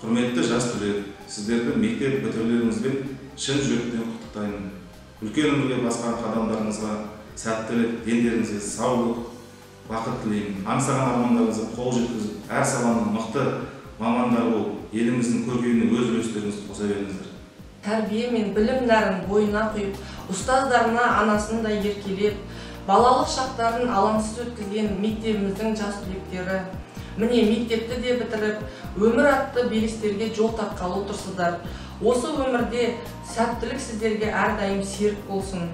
Құрметті жас түлек, сіздерді мектеп бітірулеріңізбен шын жүректен құттықтаймын. Үлкен өмірге басқан қадамдарыңызға сәттілік, дендеріңізге саулық, бақыт тілеймін. Аңсаған армандарыңызға қол жеткізіп, әр саланың мықты мамандар болып, еліміздің көркеюіне өз үлестеріңізді қоса беріңіздер. Тәрбие мен білім нәрін бойына құйып, ұстаздарына анасындай еркелеп, балалық шақтарын алаңсыз өткізген мектебіміздің жас түлектері, міне мектепті де бітіріп, өмір атты белестерге жол тартқалы отырсыздар. Осы өмірде сәттілік сіздерге әрдайым серік болсын.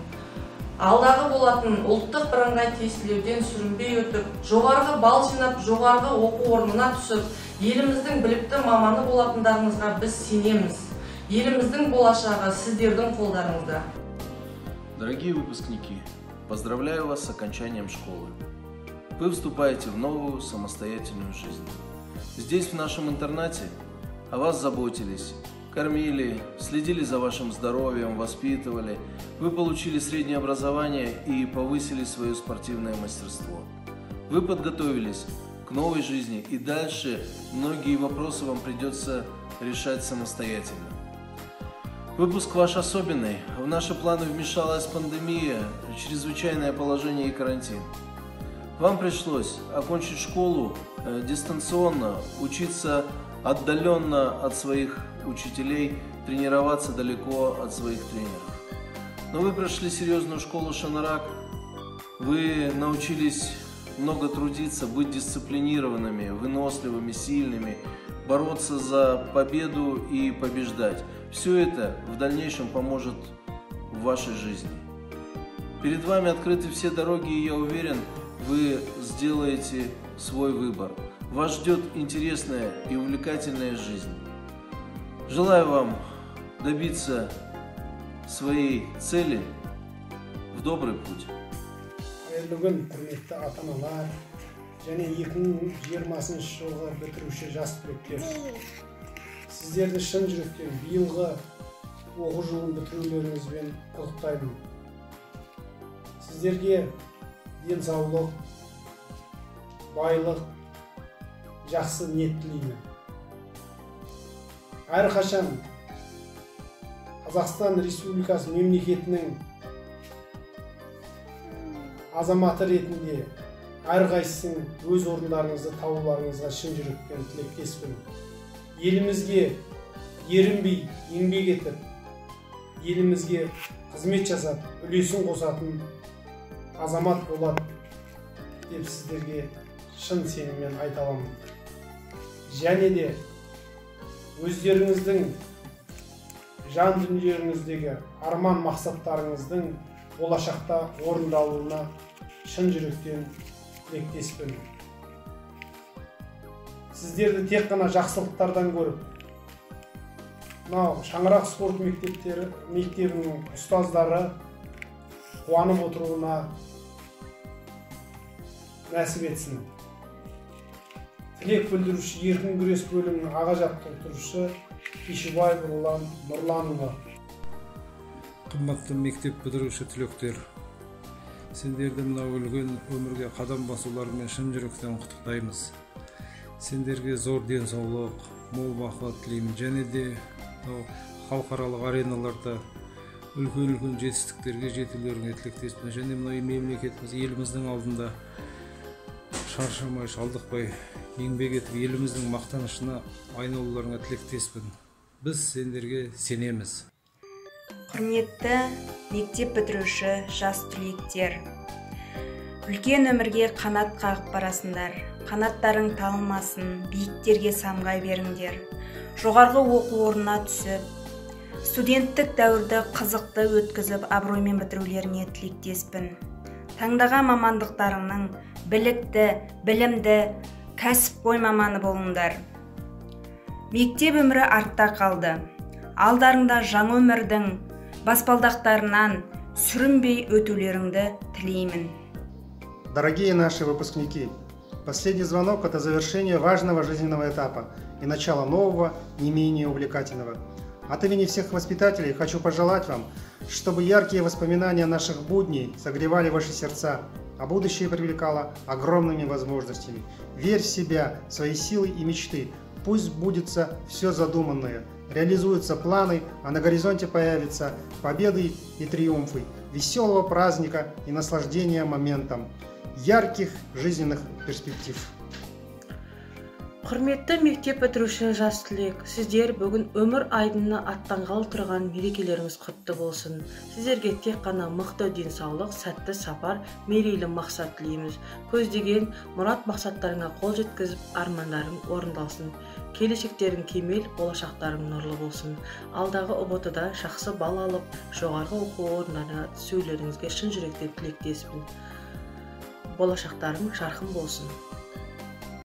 Алдағы болатын ұлттық бірыңғай тестілеуден сүрінбей өтіп, жоғарғы балл жинап, жоғарғы оқу орнына түсіп, еліміздің білікті маманы болатындарыңызға біз сенеміз. Еліміздің болашағы сіздердің қолдарыңызда. Дорогие выпускники, поздравляю вас с окончанием школы. Вы вступаете в новую самостоятельную жизнь. Здесь, в нашем интернате, о вас заботились, кормили, следили за вашим здоровьем, воспитывали. Вы получили среднее образование и повысили свое спортивное мастерство. Вы подготовились к новой жизни, и дальше многие вопросы вам придется решать самостоятельно. Выпуск ваш особенный. В наши планы вмешалась пандемия, чрезвычайное положение и карантин. Вам пришлось окончить школу дистанционно, учиться отдаленно от своих учителей, тренироваться далеко от своих тренеров. Но вы прошли серьезную школу Шанарак, вы научились много трудиться, быть дисциплинированными, выносливыми, сильными, бороться за победу и побеждать. Все это в дальнейшем поможет в вашей жизни. Перед вами открыты все дороги, и я уверен, вы сделаете свой выбор. Вас ждет интересная и увлекательная жизнь. Желаю вам добиться своей цели в добрый путь. Бүгін құрметті ата-аналар және 2020 жылғы бітіруші жас түлектер, сіздерді шын жүректен биылғы оқу жылын бітірулеріңізбен құттықтаймын. Сіздерге денсаулық, байлық, жақсы ниет тілеймін. Әрқашан Қазақстан Республикасы мемлекетінің азаматы ретінде әрқайсының өз орындарыңызды табуларыңызға шын жүректен тілектеспін. Елімізге ерінбей еңбек етіп, елімізге қызмет жасап, үлесін қосатын азамат болады деп сіздерге шын сеніммен айта аламын. Және де өздеріңіздің жан дүниелеріңіздегі арман мақсаттарыңыздың болашақта орындалуына шын жүректен тілектеспін. Сіздерді тек қана жақсылықтардан көріп, Шаңырақ спорт мектебінің ұстаздары қуанып отыруына нәсіп етсін. Тілек білдіруші еркін күрес бөлімінің аға жаттықтырушысы Кешібаев Нұрланұлы. Қымбатты мектеп бітіруші түлектер, сендерді мынау үлкен өмірге қадам басуларымен шын жүректен құттықтаймыз. Сендерге зор денсаулық, мол бақыт тілеймін, және де халықаралық ареналарда үлкен жетістіктерге жетулеріңе тілектеспін. Және мынау мемлекетіміз, еліміздің алдында шаршамай, шалдықпай еңбек етіп, еліміздің мақтанышына айналуларыңа тілектеспін. Біз сендерге сенеміз. Құрметті мектеп бітіруші жас түлектер, үлкен өмірге қанат қағып барасыңдар. Қанаттарың талмасын, биіктерге самғай беріңдер. Жоғарғы оқу орнына түсіп, студенттік дәуірді қызықты өткізіп, абыроймен бітірулеріне тілектеспін. Таңдаған мамандықтарыңның білікті, білімді, кәсіпқой маманы болыңдар. Мектеп өмірі артта қалды. Алдарыңда жаңа өмірдің баспалдақтарынан сүрінбей өтулеріңді тілеймін. Дорогие наши выпускники, последний звонок – это завершение важного жизненного этапа и начало нового, не менее увлекательного. От имени всех воспитателей хочу пожелать вам, чтобы яркие воспоминания наших будней согревали ваши сердца, а будущее привлекало огромными возможностями. Верь в себя, в свои силы и мечты. Пусть сбудется все задуманное, реализуются планы, а на горизонте появятся победы и триумфы, веселого праздника и наслаждения моментом, ярких жизненных перспектив. Құрметті мектеп бітіруші жас түлек, сіздер бүгін өмір айдынына аттанғалы тұрған мерекелеріңіз құтты болсын. Сіздерге тек қана мықты денсаулық, сәтті сапар, мерейлі мақсат тілейміз. Көздеген мұрат мақсаттарыңа қол жеткізіп, армандарың орындалсын. Келешектерің кемел, болашақтарың нұрлы болсын. Алдағы ұбт-да жақсы бал алып, жоғарғы оқу орындарына түсулеріңізге шын жүректен тілектеспін. Болашақтарың жарқын болсын.